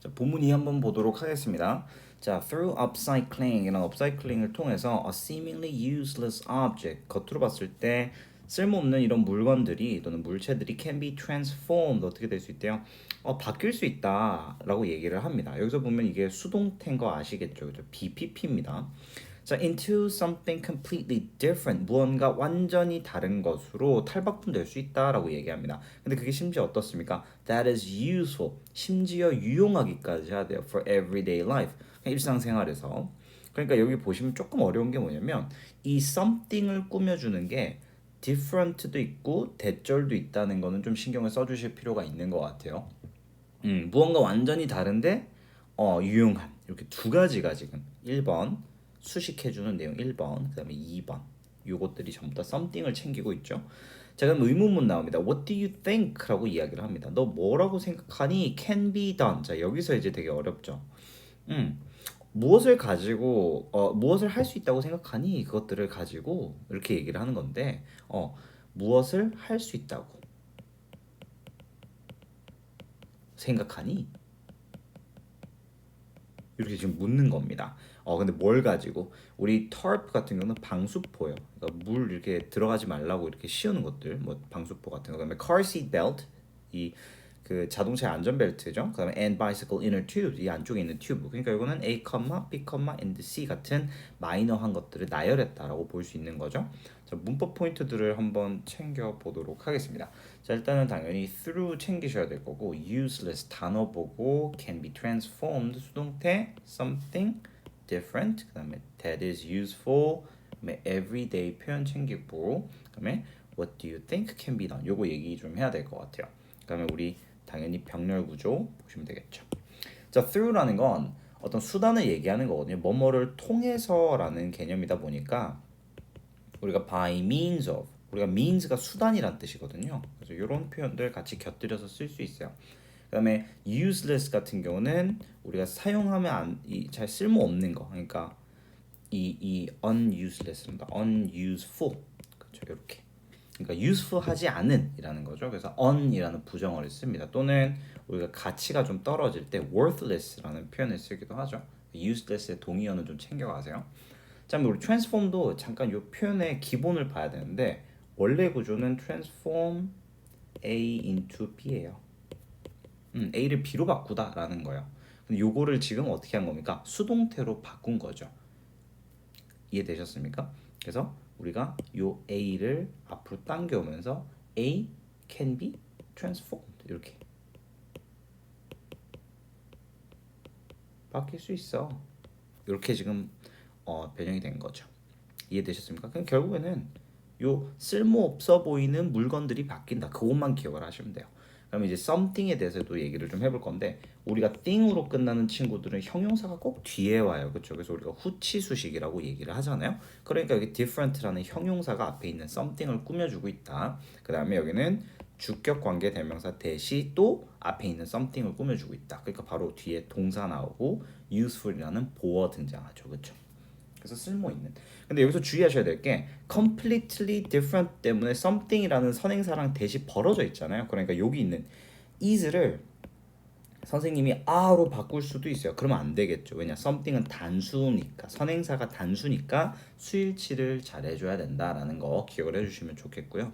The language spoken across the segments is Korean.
자, 본문이 한번 보도록 하겠습니다. 자, through upcycling 이런 upcycling을 통해서 a seemingly useless object 겉으로 봤을 때 쓸모없는 이런 물건들이 또는 물체들이 can be transformed 어떻게 될 수 있대요? 바뀔 수 있다라고 얘기를 합니다. 여기서 보면 이게 수동태인 거 아시겠죠? 그죠? BPP입니다. 자, into something completely different 무언가 완전히 다른 것으로 탈바꿈될 수 있다라고 얘기합니다. 근데 그게 심지어 어떻습니까? That is useful. 심지어 유용하기까지 해야 돼요. For everyday life. 그냥 일상생활에서. 그러니까 여기 보시면 조금 어려운 게 뭐냐면 이 something을 꾸며주는 게 different도 있고 대절도 있다는 거는 좀 신경을 써주실 필요가 있는 것 같아요. 무언가 완전히 다른데 유용한 이렇게 두 가지가 지금 1번 수식해주는 내용 1번 그 다음에 2번 요것들이 전부 다 something을 챙기고 있죠. 자 그럼 의문문 나옵니다. What do you think? 라고 이야기를 합니다. 너 뭐라고 생각하니? Can be done. 자 여기서 이제 되게 어렵죠. 무엇을 가지고 무엇을 할 수 있다고 생각하니? 그것들을 가지고 이렇게 얘기를 하는 건데 무엇을 할 수 있다고 생각하니? 이렇게 지금 묻는 겁니다. 근데 뭘 가지고 우리 tarp 같은 경우는 방수포예요. 그러니까 물 이렇게 들어가지 말라고 이렇게 씌우는 것들, 뭐 방수포 같은 거. 그다음에 car seat belt 이 그 자동차 안전벨트죠. 그다음에 and bicycle inner tube 이 안쪽에 있는 튜브. 그러니까 이거는 A, B, and C 같은 마이너한 것들을 나열했다라고 볼 수 있는 거죠. 자, 문법 포인트들을 한번 챙겨 보도록 하겠습니다. 자, 일단은 당연히 through 챙기셔야 될 거고 useless 단어 보고 can be transformed 수동태 something different 그다음에 that is useful 그다음에 everyday 표현 챙기고 그다음에 what do you think can be done 요거 얘기 좀 해야 될 것 같아요. 그다음에 우리 당연히 병렬 구조 보시면 되겠죠. 자, through라는 건 어떤 수단을 얘기하는 거거든요. 뭐뭐를 통해서라는 개념이다 보니까 우리가 by means of 우리가 means가 수단이란 뜻이거든요. 그래서 이런 표현들 같이 곁들여서 쓸 수 있어요. 그다음에 useless 같은 경우는 우리가 사용하면 잘 쓸모 없는 거. 그러니까 이 unuseless입니다. unuseful. 그렇죠. 이렇게. 그러니까 useful하지 않은이라는 거죠. 그래서 un이라는 부정어를 씁니다. 또는 우리가 가치가 좀 떨어질 때 worthless라는 표현을 쓰기도 하죠. useless의 동의어는 좀 챙겨가세요. 자, 우리 transform도 잠깐 이 표현의 기본을 봐야 되는데 원래 구조는 transform A into B예요. A를 B로 바꾸다라는 거예요. 근데 요거를 지금 어떻게 한 겁니까? 수동태로 바꾼 거죠. 이해되셨습니까? 그래서 우리가 요 A를 앞으로 당겨오면서 A can be transformed 이렇게 바뀔 수 있어. 이렇게 지금 변형이 된 거죠. 이해되셨습니까? 그럼 결국에는 요 쓸모없어 보이는 물건들이 바뀐다. 그것만 기억을 하시면 돼요. 그럼 이제 something에 대해서도 얘기를 좀 해볼 건데 우리가 thing으로 끝나는 친구들은 형용사가 꼭 뒤에 와요. 그렇죠? 그래서 우리가 후치수식이라고 얘기를 하잖아요. 그러니까 여기 different라는 형용사가 앞에 있는 something을 꾸며주고 있다. 그 다음에 여기는 주격 관계 대명사 대시 또 앞에 있는 something을 꾸며주고 있다. 그러니까 바로 뒤에 동사 나오고 useful이라는 보어 등장하죠. 그렇죠? 그래서 쓸모 있는. 근데 여기서 주의하셔야 될 게 completely different 때문에 something이라는 선행사랑 대시 벌어져 있잖아요. 그러니까 여기 있는 is를 선생님이 are로 바꿀 수도 있어요. 그러면 안 되겠죠. 왜냐? something은 단수니까 선행사가 단수니까 수일치를 잘 해줘야 된다라는 거 기억을 해주시면 좋겠고요.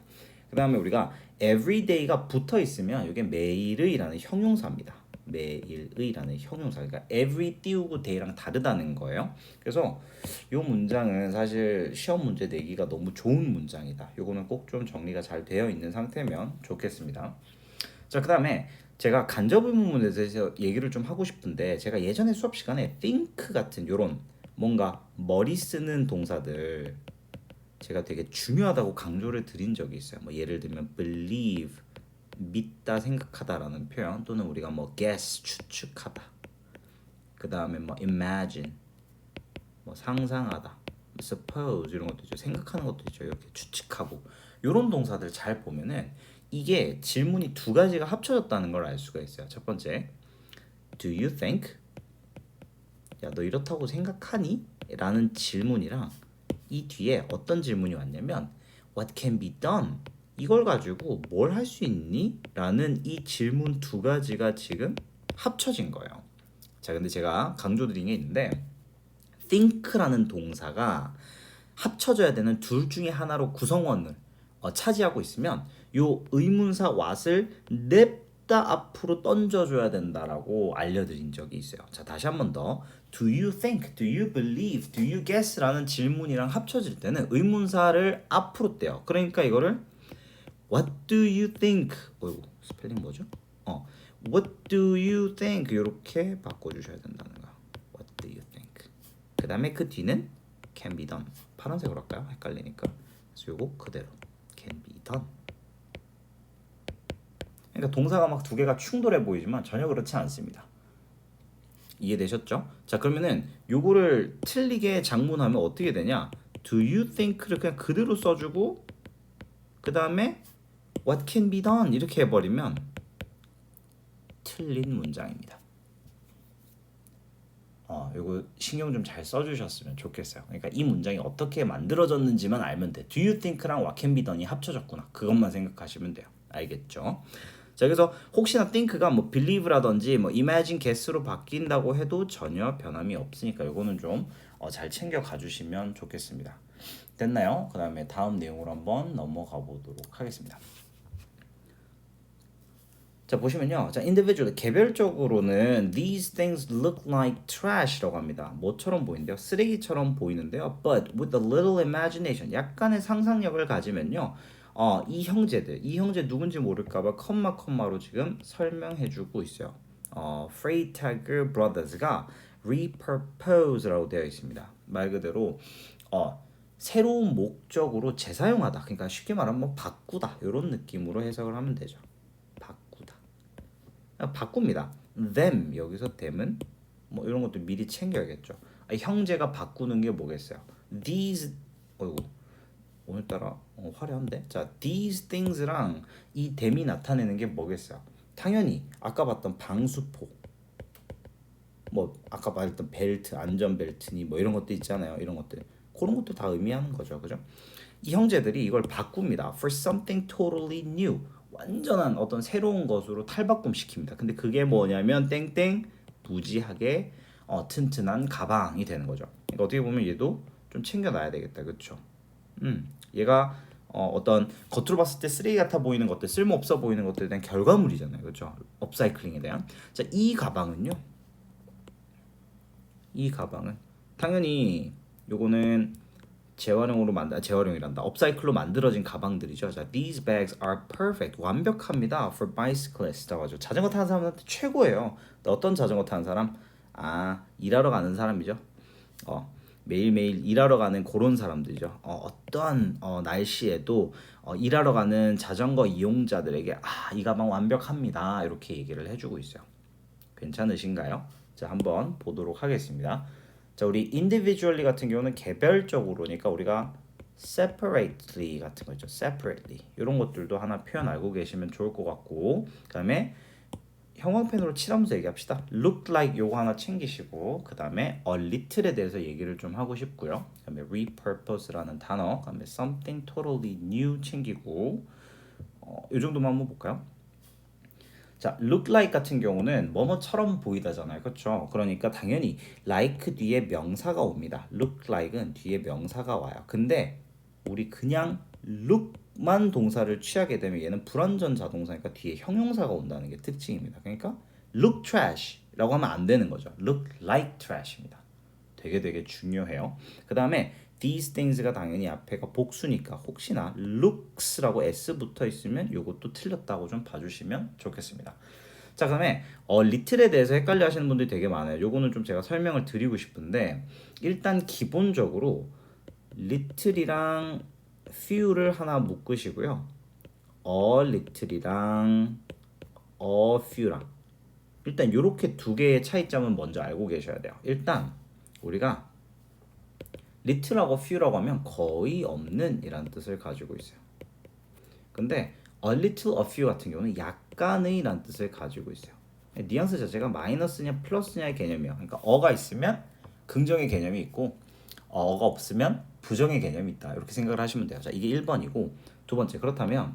그 다음에 우리가 everyday가 붙어 있으면 이게 매일의라는 형용사입니다. 매일의라는 형용사. 그러니까 every 띄우고 day랑 다르다는 거예요. 그래서 이 문장은 사실 시험 문제 내기가 너무 좋은 문장이다. 요거는 꼭 좀 정리가 잘 되어 있는 상태면 좋겠습니다. 자, 그 다음에 제가 간접 의문문에 대해서 얘기를 좀 하고 싶은데 제가 예전에 수업 시간에 think 같은 요런 뭔가 머리 쓰는 동사들 제가 되게 중요하다고 강조를 드린 적이 있어요. 뭐 예를 들면 believe 믿다 생각하다라는 표현 또는 우리가 뭐 guess 추측하다 그 다음에 뭐 imagine 뭐 상상하다 suppose 이런 것도 있죠. 생각하는 것도 있죠. 이렇게 추측하고 이런 동사들 잘 보면은 이게 질문이 두 가지가 합쳐졌다는 걸 알 수가 있어요. 첫 번째 do you think 야 너 이렇다고 생각하니? 라는 질문이랑 이 뒤에 어떤 질문이 왔냐면 what can be done 이걸 가지고 뭘 할 수 있니? 라는 이 질문 두 가지가 지금 합쳐진 거예요. 자, 근데 제가 강조드린 게 있는데 think라는 동사가 합쳐져야 되는 둘 중에 하나로 구성원을 차지하고 있으면 요 의문사 what을 냅다 앞으로 던져줘야 된다라고 알려드린 적이 있어요. 자, 다시 한 번 더. Do you think, do you believe, do you guess 라는 질문이랑 합쳐질 때는 의문사를 앞으로 떼요. 그러니까 이거를 What do you think? 어이구, 스펠링 뭐죠? What do you think? 이렇게 바꿔주셔야 된다는 거. What do you think? 그 다음에 그 뒤는 can be done. 파란색으로 할까요? 헷갈리니까. 그래서 요거 그대로 can be done. 그러니까 동사가 막 두 개가 충돌해 보이지만 전혀 그렇지 않습니다. 이해되셨죠? 자, 그러면은 요거를 틀리게 장문하면 어떻게 되냐? Do you think를 그냥 그대로 써주고 그 다음에 What can be done 이렇게 해버리면 틀린 문장입니다. 요거 신경 좀 잘 써주셨으면 좋겠어요. 그러니까 이 문장이 어떻게 만들어졌는지만 알면 돼. Do you think랑 What can be done이 합쳐졌구나. 그것만 생각하시면 돼요. 알겠죠? 자, 그래서 혹시나 think가 뭐 believe라든지 뭐 imagine, guess로 바뀐다고 해도 전혀 변함이 없으니까 요거는 좀 잘 챙겨 가주시면 좋겠습니다. 됐나요? 그 다음에 다음 내용으로 한번 넘어가 보도록 하겠습니다. 자, 보시면요. 자, individual 개별적으로는 these things look like trash라고 합니다. 뭐처럼 보이는데요? 쓰레기처럼 보이는데요. But with a little imagination, 약간의 상상력을 가지면요. 이 형제 누군지 모를까봐 컴마로 지금 설명해주고 있어요. Freytag Brothers가 repurpose라고 되어 있습니다. 말 그대로 새로운 목적으로 재사용하다. 그러니까 쉽게 말하면 뭐 바꾸다 이런 느낌으로 해석을 하면 되죠. 바꿉니다. them 여기서 them은 뭐 이런 것도 미리 챙겨야겠죠. 형제가 바꾸는 게 뭐겠어요? these 어이구 오늘따라 화려한데. 자, these things랑 이 them이 나타내는 게 뭐겠어요? 당연히 아까 봤던 방수포, 뭐 아까 말했던 벨트, 안전벨트니 뭐 이런 것도 있잖아요. 이런 것들 그런 것도 다 의미하는 거죠, 그죠? 이 형제들이 이걸 바꿉니다. For something totally new. 완전한 어떤 새로운 것으로 탈바꿈 시킵니다. 근데 그게 뭐냐면 땡땡 무지하게 튼튼한 가방이 되는 거죠. 그러니까 어떻게 보면 얘도 좀 챙겨놔야 되겠다, 그렇죠? 얘가 어떤 겉으로 봤을 때 쓰레기 같아 보이는 것들, 쓸모없어 보이는 것들에 대한 결과물이잖아요, 그렇죠? 업사이클링에 대한. 자, 이 가방은 당연히 요거는 재활용이란다. 업사이클로 만들어진 가방들이죠. 자, these bags are perfect. 완벽합니다. For bicyclists. 하죠. 자전거 타는 사람한테 최고예요. 어떤 자전거 타는 사람? 일하러 가는 사람이죠. 매일매일 일하러 가는 그런 사람들이죠. 어떠한 날씨에도 일하러 가는 자전거 이용자들에게 이 가방 완벽합니다. 이렇게 얘기를 해주고 있어요. 괜찮으신가요? 자, 한번 보도록 하겠습니다. 자, 우리 individually 같은 경우는 개별적으로니까 우리가 separately 같은 거 있죠. separately 이런 것들도 하나 표현 알고 계시면 좋을 것 같고, 그 다음에 형광펜으로 칠하면서 얘기합시다. look like 요거 하나 챙기시고, 그 다음에 a little에 대해서 얘기를 좀 하고 싶고요. 그 다음에 repurpose라는 단어, 그 다음에 something totally new 챙기고, 이 정도만 한번 볼까요? 자, look like 같은 경우는 뭐뭐처럼 보이다잖아요, 그렇죠? 그러니까 당연히 like 뒤에 명사가 옵니다. look like은 뒤에 명사가 와요. 근데 우리 그냥 look만 동사를 취하게 되면 얘는 불완전 자동사니까 뒤에 형용사가 온다는 게 특징입니다. 그러니까 look trash라고 하면 안 되는 거죠. look like trash입니다. 되게 중요해요. 그 다음에 these things가 당연히 앞에가 복수니까 혹시나 looks라고 s 붙어 있으면 이것도 틀렸다고 좀 봐주시면 좋겠습니다. 자, 그다음에 little에 대해서 헷갈려 하시는 분들이 되게 많아요. 요거는 좀 제가 설명을 드리고 싶은데, 일단 기본적으로 little이랑 few를 하나 묶으시고요. a little이랑 a few랑 일단 요렇게 두 개의 차이점은 먼저 알고 계셔야 돼요. 일단 우리가 little하고 few라고 하면 거의 없는 이라는 뜻을 가지고 있어요. 근데 a little, a few 같은 경우는 약간의 라는 뜻을 가지고 있어요. 뉘앙스 자체가 마이너스냐 플러스냐의 개념이에요. 그러니까 어가 있으면 긍정의 개념이 있고 어가 없으면 부정의 개념이 있다. 이렇게 생각을 하시면 돼요. 자, 이게 1번이고, 두 번째, 그렇다면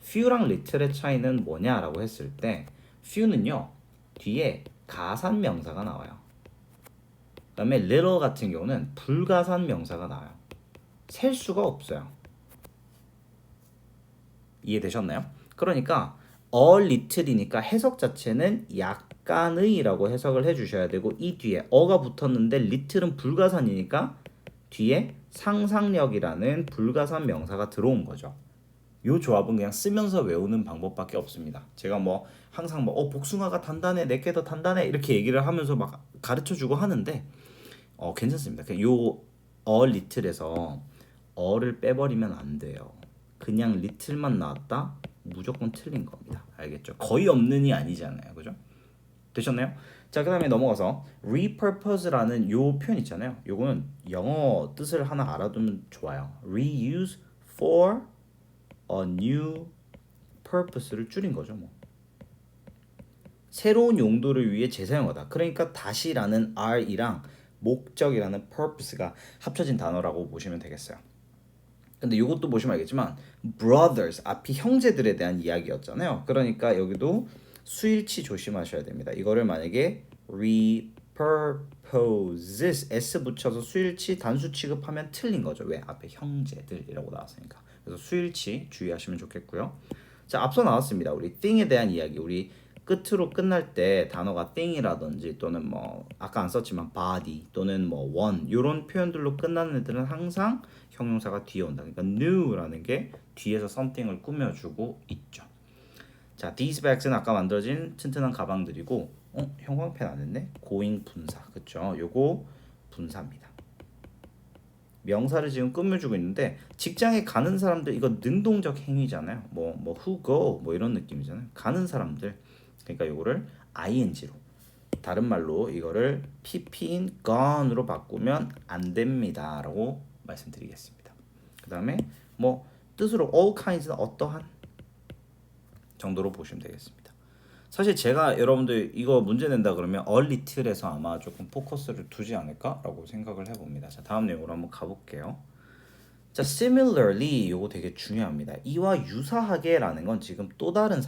few랑 little의 차이는 뭐냐라고 했을 때 few는요 뒤에 가산 명사가 나와요. 그다음에 little 같은 경우는 불가산 명사가 나와요. 셀 수가 없어요. 이해되셨나요? 그러니까 a little이니까 해석 자체는 약간의라고 해석을 해주셔야 되고 이 뒤에 어가 붙었는데 little은 불가산이니까 뒤에 상상력이라는 불가산 명사가 들어온 거죠. 요 조합은 그냥 쓰면서 외우는 방법밖에 없습니다. 제가 뭐 항상 뭐 복숭아가 단단해, 내게 더 단단해 이렇게 얘기를 하면서 막 가르쳐주고 하는데 괜찮습니다. 그냥 요 little에서 어를 빼버리면 안 돼요. 그냥 little만 나왔다 무조건 틀린 겁니다. 알겠죠? 거의 없는이 아니잖아요, 그죠? 되셨나요? 자, 그다음에 넘어가서 repurpose라는 요 표현 있잖아요. 요거는 영어 뜻을 하나 알아두면 좋아요. reuse for a new purpose를 줄인 거죠, 뭐. 새로운 용도를 위해 재사용하다. 그러니까 다시라는 R이랑 목적이라는 purpose가 합쳐진 단어라고 보시면 되겠어요. 근데 이것도 보시면 알겠지만 brothers 앞이 형제들에 대한 이야기였잖아요. 그러니까 여기도 수일치 조심하셔야 됩니다. 이거를 만약에 repurposes s 붙여서 수일치 단수 취급하면 틀린 거죠. 왜? 앞에 형제들이라고 나왔으니까. 그래서 수일치 주의하시면 좋겠고요. 자, 앞서 나왔습니다. 우리 thing에 대한 이야기. 우리 끝으로 끝날 때 단어가 thing이라든지 또는 뭐 아까 안 썼지만 body 또는 뭐 one 이런 표현들로 끝나는 애들은 항상 형용사가 뒤에 온다. 그러니까 new라는 게 뒤에서 something을 꾸며주고 있죠. 자, these bags는 아까 만들어진 튼튼한 가방들이고 형광펜 안 했네? going 분사. 그쵸? 요거 분사입니다. 명사를 지금 꾸며주고 있는데 직장에 가는 사람들 이거 능동적 행위잖아요. 뭐 who go 뭐 이런 느낌이잖아요. 가는 사람들. 그러니까 요거를 ing로 다른 말로 이거를 pp인 gone으로 바꾸면 안 됩니다라고 말씀드리겠습니다. 그다음에 뭐 뜻으로 all kinds는 어떠한 정도로 보시면 되겠습니다. 사실 제가 여러분들 이거 문제 낸다 그러면 a little에서 아마 조금 포커스를 두지 않을까라고 생각을 해봅니다. 자, 다음 내용으로 한번 가볼게요. 자, similarly 요거 되게 중요합니다. 이와 유사하게라는 건 지금 또 다른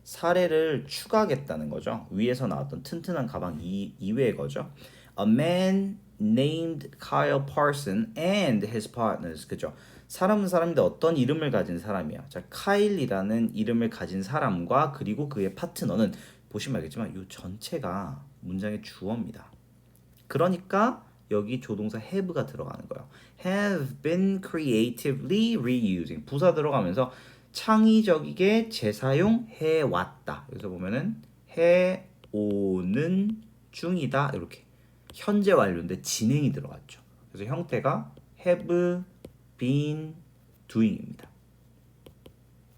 사례를 추가하겠다는 거죠. 위에서 나왔던 튼튼한 가방 이외의 거죠. A man named Kyle Parson and his partners. 그죠? 사람은 사람인데 어떤 이름을 가진 사람이야. 자, 카일이라는 이름을 가진 사람과 그리고 그의 파트너는 보시면 알겠지만 이 전체가 문장의 주어입니다. 그러니까 여기 조동사 have가 들어가는 거예요. have been creatively reusing. 부사 들어가면서 창의적이게 재사용해 왔다. 여기서 보면은 해 오는 중이다. 이렇게 현재 완료인데 진행이 들어갔죠. 그래서 형태가 have been doing입니다.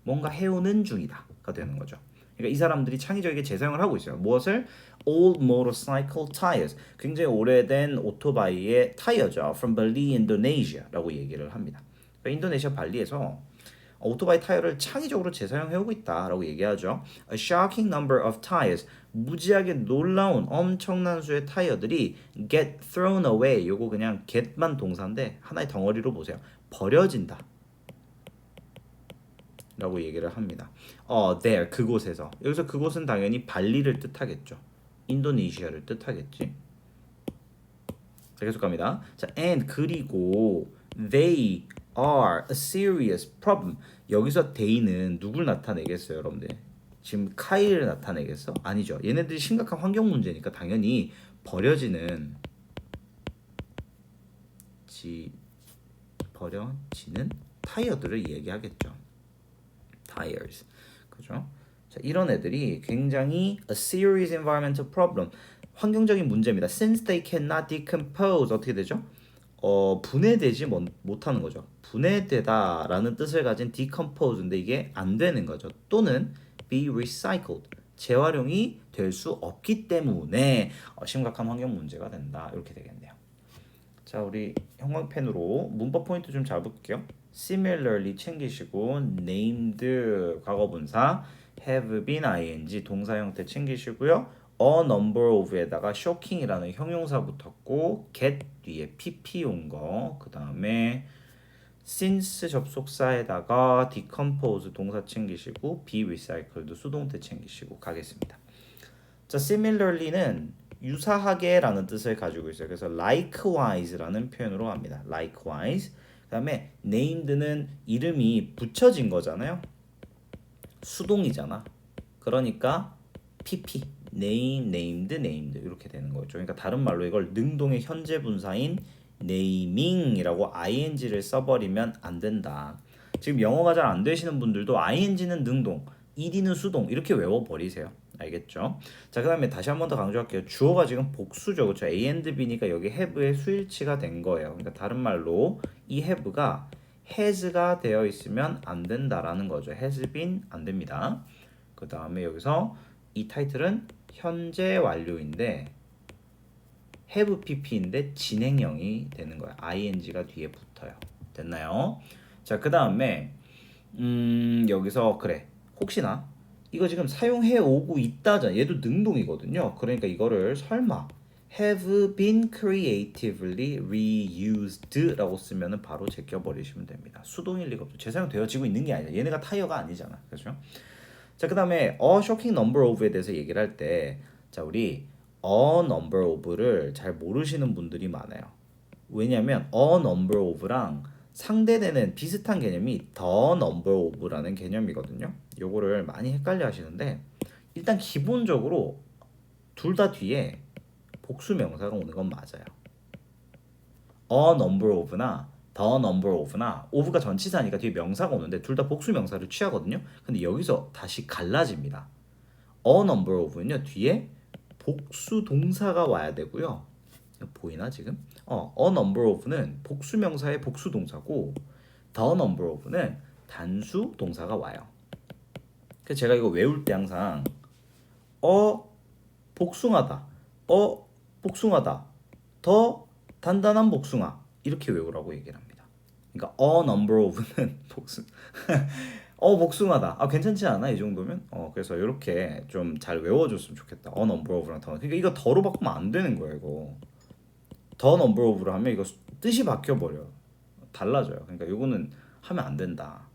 뭔가 해오는 중이다가 되는 거죠. 그러니까 이 사람들이 창의적이게 재사용을 하고 있어요. 무엇을? Old motorcycle tires. 굉장히 오래된 오토바이의 타이어죠. From Bali, Indonesia라고 얘기를 합니다. 그러니까 인도네시아 발리에서 오토바이 타이어를 창의적으로 재사용해오고 있다라고 얘기하죠. A shocking number of tires. 무지하게 놀라운 엄청난 수의 타이어들이 get thrown away. 요거 그냥 get만 동사인데 하나의 덩어리로 보세요. 버려진다. 라고 얘기를 합니다. there 그곳에서. 여기서 그곳은 당연히 발리를 뜻하겠죠. 인도네시아를 뜻하겠지. 자, 계속 갑니다. 자, and 그리고 they are a serious problem. 여기서 they는 누굴 나타내겠어요, 여러분들? 지금 카이를 나타내겠어? 아니죠. 얘네들이 심각한 환경 문제니까 당연히 버려지는 타이어들을 얘기하겠죠. tires. 그죠? 자, 이런 애들이 굉장히 a serious environmental problem. 환경적인 문제입니다. Since they cannot decompose 어떻게 되죠? 분해되지 못하는 거죠. 분해되다라는 뜻을 가진 decompose인데 이게 안 되는 거죠. 또는 be recycled 재활용이 될 수 없기 때문에 심각한 환경 문제가 된다. 이렇게 되겠네요. 자, 우리 형광펜으로 문법 포인트 좀 잡을게요. similarly 챙기시고 named 과거분사 have been ing 동사 형태 챙기시고요. a number of에다가 shocking이라는 형용사 붙었고 get 뒤에 pp 온 거 그 다음에 since 접속사에다가 decompose 동사 챙기시고 be recycled 수동태 챙기시고 가겠습니다. 자, 자, similarly는 유사하게라는 뜻을 가지고 있어요. 그래서 likewise라는 표현으로 합니다. likewise. 그다음에 named는 이름이 붙여진 거잖아요. 수동이잖아. 그러니까 pp name, named, named 이렇게 되는 거죠. 그러니까 다른 말로 이걸 능동의 현재 분사인 naming이라고 ing를 써버리면 안 된다. 지금 영어가 잘 안 되시는 분들도 ing는 능동, ed는 수동 이렇게 외워버리세요. 알겠죠? 자, 그 다음에 다시 한 번 더 강조할게요. 주어가 지금 복수죠. 그렇죠? A and B니까 여기 have의 수일치가 된 거예요. 그러니까 다른 말로 이 have가 has가 되어 있으면 안 된다라는 거죠. has been 안 됩니다. 그 다음에 여기서 이 타이틀은 현재 완료인데 have pp인데 진행형이 되는 거야. ing가 뒤에 붙어요. 됐나요? 자, 그 다음에 여기서 그래 혹시나 이거 지금 사용해 오고 있다잖아. 얘도 능동이거든요. 그러니까 이거를 설마 have been creatively reused라고 쓰면은 바로 제껴버리시면 됩니다. 수동일 리가 없죠. 재사용되어지고 있는 게 아니라 얘네가 타이어가 아니잖아. 그렇죠? 자, 그 다음에 a shocking number of에 대해서 얘기를 할 때 자, 우리 a number of를 잘 모르시는 분들이 많아요. 왜냐면 a number of랑 상대되는 비슷한 개념이 the number of라는 개념이거든요. 요거를 많이 헷갈려 하시는데 일단 기본적으로 둘 다 뒤에 복수 명사가 오는 건 맞아요. a number of나 the number of나 of가 전치사니까 뒤에 명사가 오는데 둘 다 복수 명사를 취하거든요. 근데 여기서 다시 갈라집니다. a number of는요 뒤에 복수 동사가 와야 되고요. 보이나 지금? a number of는 복수 명사의 복수 동사고 the number of는 단수 동사가 와요. 그래서 제가 이거 외울 때 항상 복숭아다, 복숭아다, 더 단단한 복숭아 이렇게 외우라고 얘기를 합니다. 그러니까 a number of는 복숭아다. 아, 괜찮지 않아? 이 정도면? 그래서 이렇게 좀 잘 외워줬으면 좋겠다. a number of랑 더. 그러니까 이거 더로 바꾸면 안 되는 거예요. 이거 the number of로 하면 이거 뜻이 바뀌어 버려. 달라져요. 그러니까 이거는 하면 안 된다.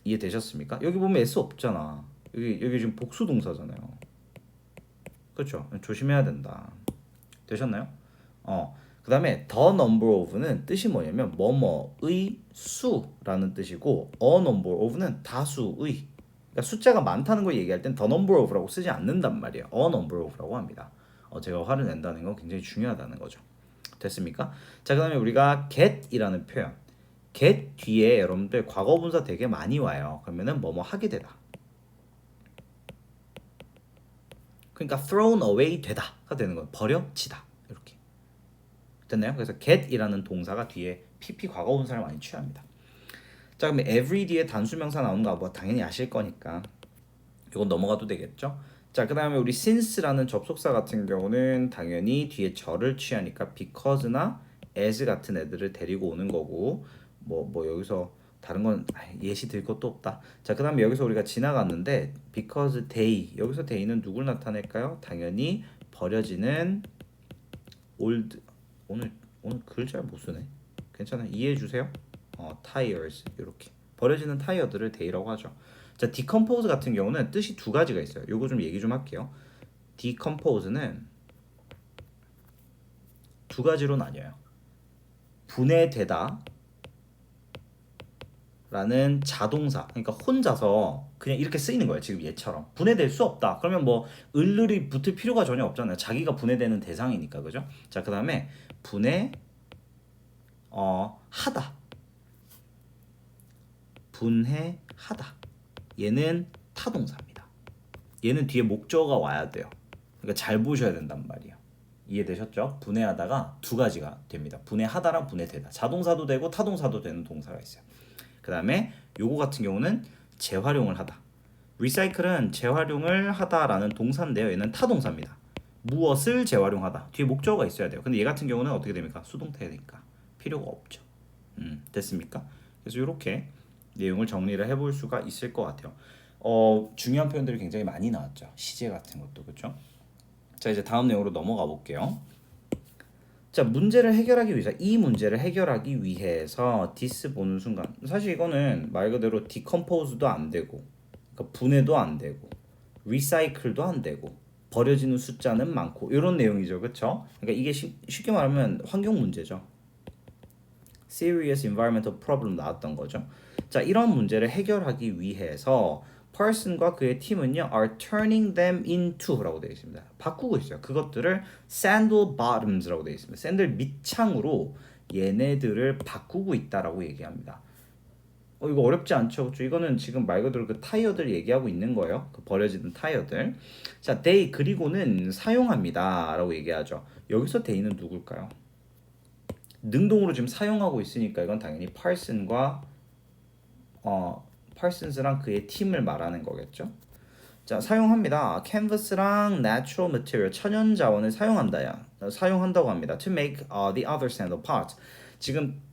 이해되셨습니까? 여기 보면 s 없잖아. 여기 지금 복수 동사잖아요. 그렇죠? 조심해야 된다. 되셨나요? 그 다음에 the number of는 뜻이 뭐냐면 뭐뭐의 수라는 뜻이고 a number of는 다수의, 그러니까 숫자가 많다는 걸 얘기할 땐 the number of라고 쓰지 않는단 말이에요. a number of라고 합니다. 제가 화를 낸다는 건 굉장히 중요하다는 거죠. 됐습니까? 자, 그 다음에 우리가 get이라는 표현, get 뒤에 여러분들 과거분사 되게 많이 와요. 그러면은 뭐뭐 하게 되다, 그러니까 thrown away 되다가 되는 거예요. 버려지다 이렇게 됐나요? 그래서 get이라는 동사가 뒤에 pp 과거분사를 많이 취합니다. 자, 그럼 every 뒤에 단수명사 나오는 거 뭐 당연히 아실 거니까 이건 넘어가도 되겠죠? 자, 그 다음에 우리 since라는 접속사 같은 경우는 당연히 뒤에 절을 취하니까 because나 as 같은 애들을 데리고 오는 거고 뭐 여기서 다른 건 예시 들 것도 없다. 자, 그 다음에 여기서 우리가 지나갔는데 because they, 여기서 they는 누굴 나타낼까요? 당연히 버려지는 old, 오늘 글 잘 못 쓰네. 괜찮아요. 이해해 주세요. tires 이렇게 버려지는 타이어들을 they라고 하죠. 자, decompose 같은 경우는 뜻이 두 가지가 있어요. 요거 좀 얘기 좀 할게요. decompose는 두 가지로 나뉘어요. 분해되다 라는 자동사, 그러니까 혼자서 그냥 이렇게 쓰이는 거예요. 지금 얘처럼 분해될 수 없다. 그러면 뭐 을을이 붙을 필요가 전혀 없잖아요. 자기가 분해되는 대상이니까, 그죠? 자, 그 다음에 분해 하다, 분해하다. 얘는 타동사입니다. 얘는 뒤에 목적어가 와야 돼요. 그러니까 잘 보셔야 된단 말이에요. 이해되셨죠? 분해하다가 두 가지가 됩니다. 분해하다랑 분해되다. 자동사도 되고 타동사도 되는 동사가 있어요. 그 다음에 요거 같은 경우는 재활용을 하다. 리사이클은 재활용을 하다라는 동사인데요. 얘는 타동사입니다. 무엇을 재활용하다. 뒤에 목적어가 있어야 돼요. 근데 얘 같은 경우는 어떻게 됩니까? 수동태니까 필요가 없죠. 됐습니까? 그래서 이렇게 내용을 정리를 해볼 수가 있을 것 같아요. 중요한 표현들이 굉장히 많이 나왔죠. 시제 같은 것도, 그렇죠? 자, 이제 다음 내용으로 넘어가 볼게요. 자, 문제를 해결하기 위해서, 이 문제를 해결하기 위해서 this 보는 순간 사실 이거는 말 그대로 decompose도 안 되고, 그러니까 분해도 안 되고, recycle도 안 되고, 버려지는 숫자는 많고 이런 내용이죠, 그렇죠? 그러니까 이게 쉽게 말하면 환경 문제죠. Serious environmental problem 나왔던 거죠. 자, 이런 문제를 해결하기 위해서 person과 그의 팀은요 are turning them into라고 되어 있습니다. 바꾸고 있어요. 그것들을 sandal bottoms라고 되어 있습니다. 샌들 밑창으로 얘네들을 바꾸고 있다라고 얘기합니다. 이거 어렵지 않죠? 그렇죠? 이거는 지금 말 그대로 그 타이어들 얘기하고 있는 거예요. 그 버려지는 타이어들. 자, they 그리고는 사용합니다라고 얘기하죠. 여기서 they는 누굴까요? 능동으로 지금 사용하고 있으니까 이건 당연히 파슨스랑 그의 팀을 말하는 거겠죠. 자, 사용합니다. canvas랑 natural material, 천연 자원을 사용한다고 합니다. to make the other sandal parts. 지금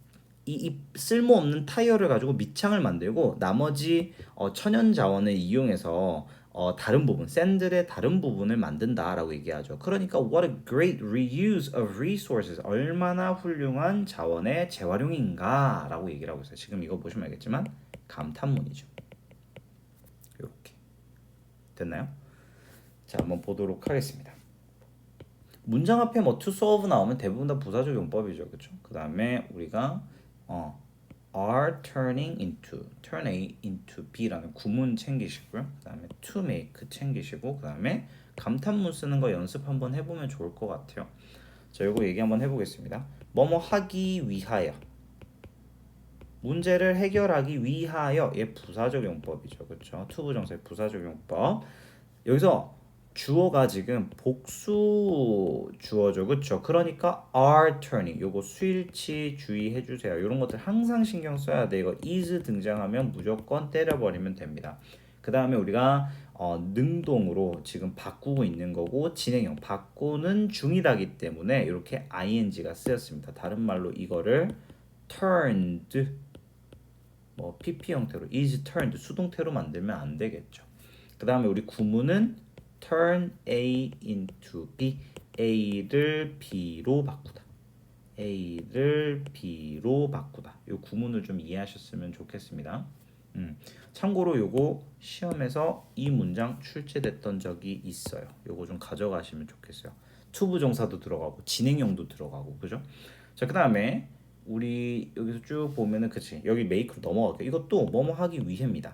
이 쓸모없는 타이어를 가지고 밑창을 만들고 나머지 천연 자원을 이용해서 다른 부분, 샌들의 다른 부분을 만든다라고 얘기하죠. 그러니까 what a great reuse of resources. 얼마나 훌륭한 자원의 재활용인가라고 얘기를 하고 있어요. 지금 이거 보시면 알겠지만 감탄문이죠. 이렇게 됐나요? 자, 한번 보도록 하겠습니다. 문장 앞에 뭐 to solve 나오면 대부분 다 부사적 용법이죠, 그렇죠? 그 다음에 우리가 are turning into, turn A into B라는 구문 챙기시고요. 그 다음에 to make 챙기시고 그 다음에 감탄문 쓰는 거 연습 한번 해보면 좋을 것 같아요. 자, 요거 얘기 한번 해보겠습니다. 뭐뭐 하기 위하여, 문제를 해결하기 위하여, 얘 부사적 용법이죠, 그렇죠? to 부정사의 부사적 용법. 여기서 주어가 지금 복수 주어죠, 그렇죠? 그러니까 are turning, 요거 수일치 주의해 주세요. 이런 것들 항상 신경 써야 돼. 이거 is 등장하면 무조건 때려버리면 됩니다. 그 다음에 우리가 능동으로 지금 바꾸고 있는 거고 진행형 바꾸는 중이다기 때문에 이렇게 ing가 쓰였습니다. 다른 말로 이거를 turned 뭐 pp 형태로 is turned 수동태로 만들면 안 되겠죠. 그 다음에 우리 구문은 turn A into B, A를 B로 바꾸다. A를 B로 바꾸다. 이 구문을 좀 이해하셨으면 좋겠습니다. 참고로 요거 시험에서 이 문장 출제됐던 적이 있어요. 요거 좀 가져가시면 좋겠어요. to 부정사도 들어가고 진행형도 들어가고, 그죠? 자, 그 다음에 우리 여기서 쭉 보면은 그치, 여기 make로 넘어갈게요. 이것도 뭐뭐 하기 위해입니다.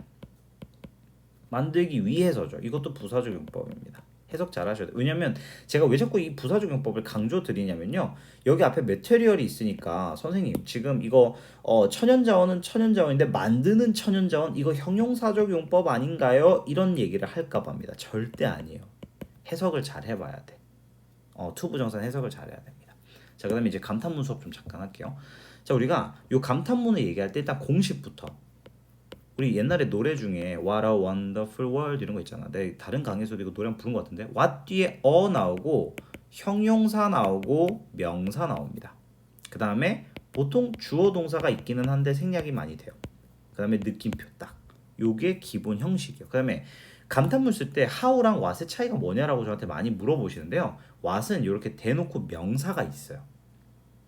만들기 위해서죠. 이것도 부사적 용법입니다. 해석 잘 하셔야 돼요. 왜냐면 제가 왜 자꾸 이 부사적 용법을 강조 드리냐면요, 여기 앞에 메테리얼이 있으니까 선생님 지금 이거 천연자원은 천연자원인데 만드는 천연자원 이거 형용사적 용법 아닌가요? 이런 얘기를 할까 봅니다. 절대 아니에요. 해석을 잘 해봐야 돼. to 부정사 해석을 잘해야 됩니다. 자, 그 다음에 이제 감탄문 수업 좀 잠깐 할게요. 자, 우리가 요 감탄문을 얘기할 때 일단 공식부터, 우리 옛날에 노래 중에 What a Wonderful World 이런 거 있잖아. 내가 다른 강의에서도 이거 노래 한번 부른 것 같은데 what 뒤에 나오고 형용사 나오고 명사 나옵니다. 그 다음에 보통 주어 동사가 있기는 한데 생략이 많이 돼요. 그 다음에 느낌표 딱 요게 기본 형식이에요. 그 다음에 감탄문 쓸 때 how랑 what의 차이가 뭐냐라고 저한테 많이 물어보시는데요, what은 이렇게 대놓고 명사가 있어요.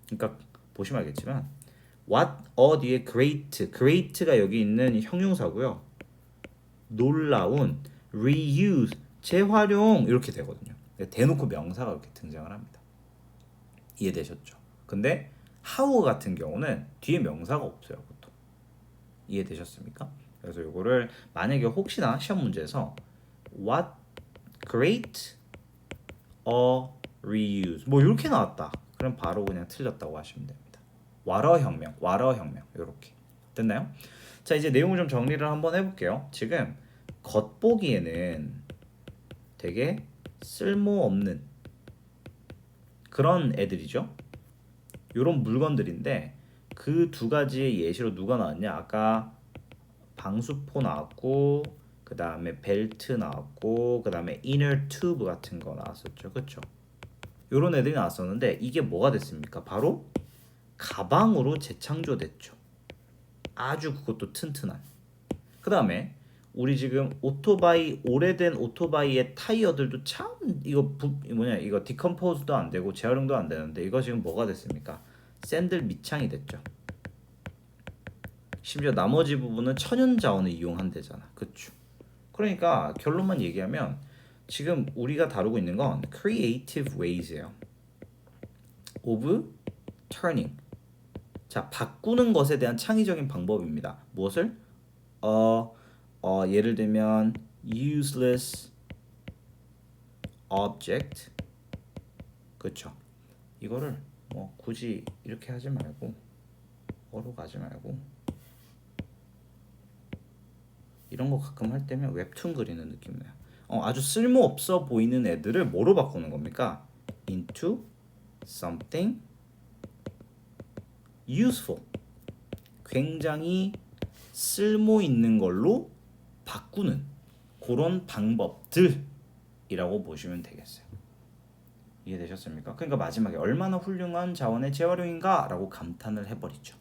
그러니까 보시면 알겠지만 what 뒤에 great가 여기 있는 형용사고요. 놀라운, reuse, 재활용 이렇게 되거든요. 대놓고 명사가 이렇게 등장을 합니다. 이해되셨죠? 근데 how 같은 경우는 뒤에 명사가 없어요, 보통. 이해되셨습니까? 그래서 이거를 만약에 혹시나 시험 문제에서 what great a reuse 뭐 이렇게 나왔다, 그럼 바로 그냥 틀렸다고 하시면 됩니다. 와러혁명 이렇게 됐나요? 자, 이제 내용을 좀 정리를 한번 해볼게요. 지금 겉보기에는 되게 쓸모없는 그런 애들이죠. 요런 물건들인데 그 두 가지의 예시로 누가 나왔냐? 아까 방수포 나왔고 그 다음에 벨트 나왔고 그 다음에 inner tube 같은 거 나왔었죠, 그쵸? 요런 애들이 나왔었는데 이게 뭐가 됐습니까? 바로 가방으로 재창조됐죠. 아주 그것도 튼튼한. 그 다음에 우리 지금 오토바이, 오래된 오토바이의 타이어들도 참 이거 이거 디컴포즈도 안 되고 재활용도 안 되는데 이거 지금 뭐가 됐습니까? 샌들 밑창이 됐죠. 심지어 나머지 부분은 천연 자원을 이용한대잖아, 그쵸? 그러니까 결론만 얘기하면 지금 우리가 다루고 있는 건 creative ways예요. of turning. 자, 바꾸는 것에 대한 창의적인 방법입니다. 무엇을? 예를 들면 useless object. 그렇죠. 이거를 뭐 굳이 이렇게 하지 말고 어로 가지 말고 이런 거 가끔 할 때면 웹툰 그리는 느낌 나요. 아주 쓸모없어 보이는 애들을 뭐로 바꾸는 겁니까? into something useful. 굉장히 쓸모 있는 걸로 바꾸는 그런 방법들이라고 보시면 되겠어요. 이해되셨습니까? 그러니까 마지막에 얼마나 훌륭한 자원의 재활용인가 라고 감탄을 해버리죠.